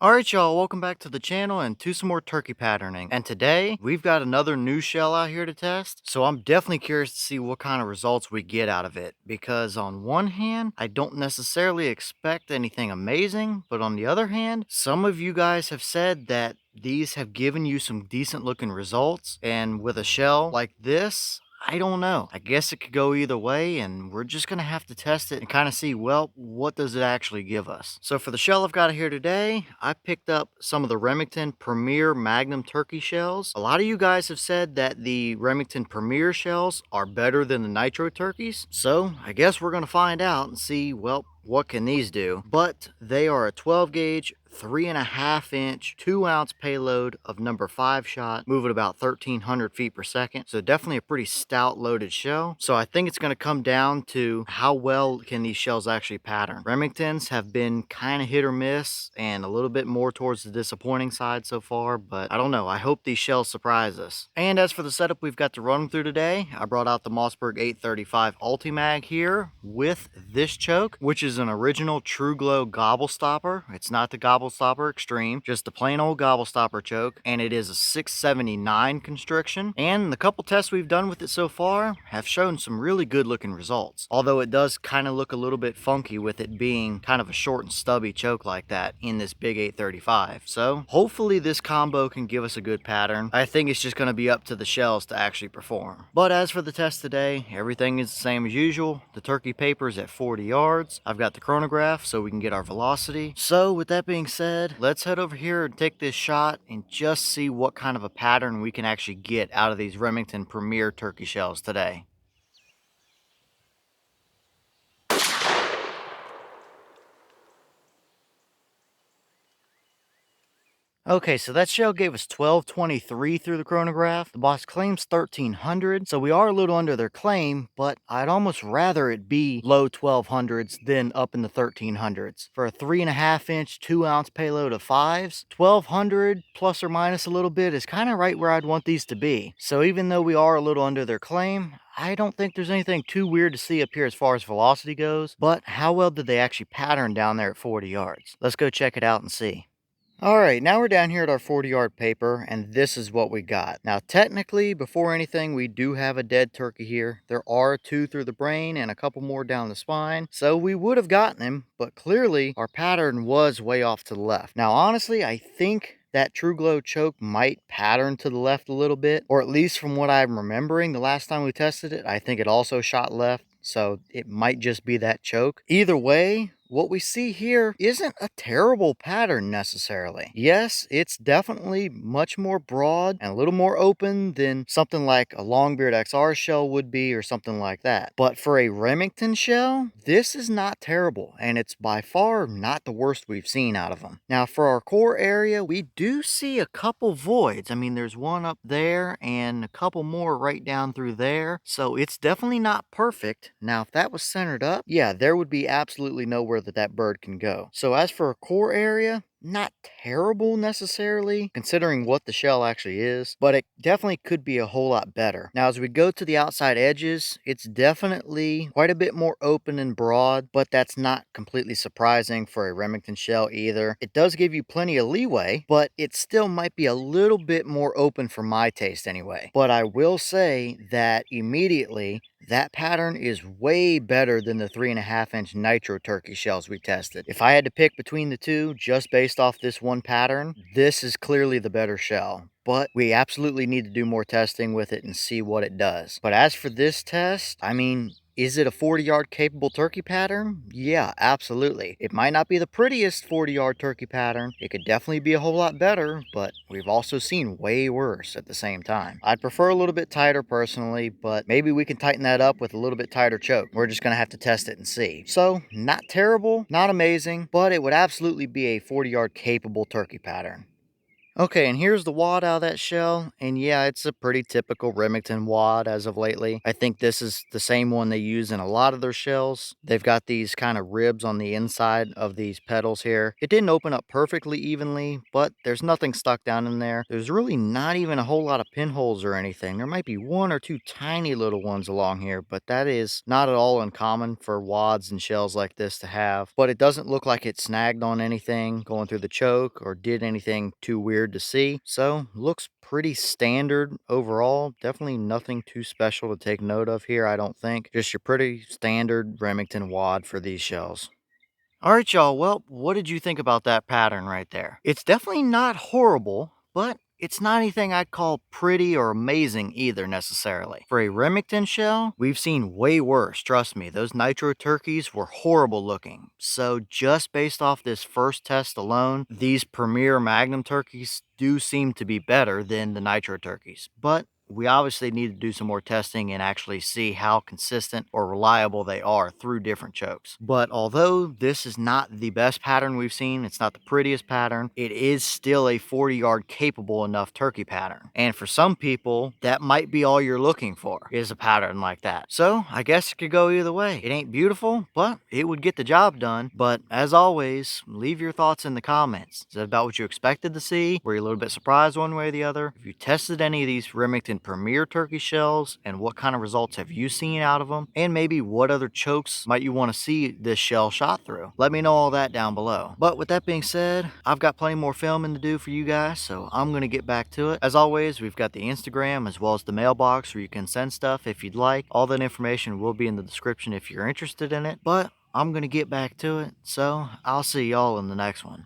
Alright y'all, welcome back to the channel and to some more turkey patterning. And today, we've got another new shell out here to test. So I'm definitely curious to see what kind of results we get out of it. Because on one hand, I don't necessarily expect anything amazing. But on the other hand, some of you guys have said that these have given you some decent looking results. And with a shell like this, I don't know. I guess it could go either way, and we're just going to have to test it and kind of see, well, what does it actually give us? So for the shell I've got here today, I picked up some of the Remington Premier Magnum Turkey shells. A lot of you guys have said that the Remington Premier shells are better than the Nitro turkeys. So I guess we're going to find out and see, well, what can these do? But they are a 12 gauge 3.5 inch 2-ounce payload of number 5 shot, moving about 1,300 feet per second. So definitely a pretty stout loaded shell. So I think it's going to come down to how well can these shells actually pattern. Remingtons have been kind of hit or miss and a little bit more towards the disappointing side so far, but I don't know. I hope these shells surprise us. And as for the setup we've got to run through today, I brought out the Mossberg 835 Ulti-Mag here with this choke, which is an original Truglo Gobble-Stopper. It's not the Gobble-Stopper Extreme, just the plain old Gobble-Stopper choke, and it is a 679 constriction. And the couple tests we've done with it so far have shown some really good looking results, although it does kind of look a little bit funky with it being kind of a short and stubby choke like that in this big 835. So hopefully this combo can give us a good pattern. I think it's just going to be up to the shells to actually perform. But as for the test today, everything is the same as usual. The turkey paper is at 40 yards. I've got the chronograph so we can get our velocity. So with that being said, let's head over here and take this shot and just see what kind of a pattern we can actually get out of these Remington Premier turkey shells today. Okay, so that shell gave us 1223 through the chronograph. The boss claims 1300, so we are a little under their claim, but I'd almost rather it be low 1200s than up in the 1300s. For a 3.5 inch 2-ounce payload of 5s, 1200 plus or minus a little bit is kind of right where I'd want these to be. So even though we are a little under their claim, I don't think there's anything too weird to see up here as far as velocity goes, but how well did they actually pattern down there at 40 yards? Let's go check it out and see. Alright, now we're down here at our 40-yard paper, and this is what we got. Now, technically, before anything, we do have a dead turkey here. There are 2 through the brain and a couple more down the spine, so we would have gotten him, but clearly, our pattern was way off to the left. Now, honestly, I think that Truglo choke might pattern to the left a little bit, or at least from what I'm remembering the last time we tested it, I think it also shot left, so it might just be that choke. Either way, what we see here isn't a terrible pattern necessarily. Yes, it's definitely much more broad and a little more open than something like a Longbeard XR shell would be or something like that. But for a Remington shell, this is not terrible, and it's by far not the worst we've seen out of them. Now for our core area, we do see a couple voids. I mean, there's one up there and a couple more right down through there. So it's definitely not perfect. Now if that was centered up, yeah, there would be absolutely nowhere that bird can go. So as for a core area, not terrible necessarily, considering what the shell actually is, but it definitely could be a whole lot better. Now, as we go to the outside edges, it's definitely quite a bit more open and broad, but that's not completely surprising for a Remington shell either. It does give you plenty of leeway, but it still might be a little bit more open for my taste anyway. But I will say that immediately, that pattern is way better than the 3.5 inch Nitro turkey shells we tested. If I had to pick between the two, just based off this one pattern, this is clearly the better shell. But we absolutely need to do more testing with it and see what it does. But as for this test, I mean, is it a 40-yard capable turkey pattern? Yeah, absolutely. It might not be the prettiest 40-yard turkey pattern. It could definitely be a whole lot better, but we've also seen way worse at the same time. I'd prefer a little bit tighter personally, but maybe we can tighten that up with a little bit tighter choke. We're just going to have to test it and see. So, not terrible, not amazing, but it would absolutely be a 40-yard capable turkey pattern. Okay, and here's the wad out of that shell. And yeah, it's a pretty typical Remington wad as of lately. I think this is the same one they use in a lot of their shells. They've got these kind of ribs on the inside of these petals here. It didn't open up perfectly evenly, but there's nothing stuck down in there. There's really not even a whole lot of pinholes or anything. There might be one or two tiny little ones along here, but that is not at all uncommon for wads and shells like this to have. But it doesn't look like it snagged on anything going through the choke or did anything too weird to see. So looks pretty standard overall. Definitely nothing too special to take note of here, I don't think. Just your pretty standard Remington wad for these shells. All right, y'all. Well, what did you think about that pattern right there? It's definitely not horrible, but it's not anything I'd call pretty or amazing either necessarily. For a Remington shell, we've seen way worse. Trust me, those nitro turkeys were horrible looking. So just based off this first test alone, these Premier Magnum turkeys do seem to be better than the nitro turkeys. But we obviously need to do some more testing and actually see how consistent or reliable they are through different chokes. But although this is not the best pattern we've seen, it's not the prettiest pattern, it is still a 40-yard capable enough turkey pattern. And for some people, that might be all you're looking for, is a pattern like that. So I guess it could go either way. It ain't beautiful, but it would get the job done. But as always, leave your thoughts in the comments. Is that about what you expected to see? Were you a little bit surprised one way or the other? If you tested any of these Remington Premier turkey shells, and what kind of results have you seen out of them? And maybe what other chokes might you want to see this shell shot through? Let me know all that down below. But with that being said, I've got plenty more filming to do for you guys, so I'm going to get back to it. As always, we've got the Instagram as well as the mailbox where you can send stuff if you'd like. All that information will be in the description if you're interested in it. But I'm going to get back to it, so I'll see y'all in the next one.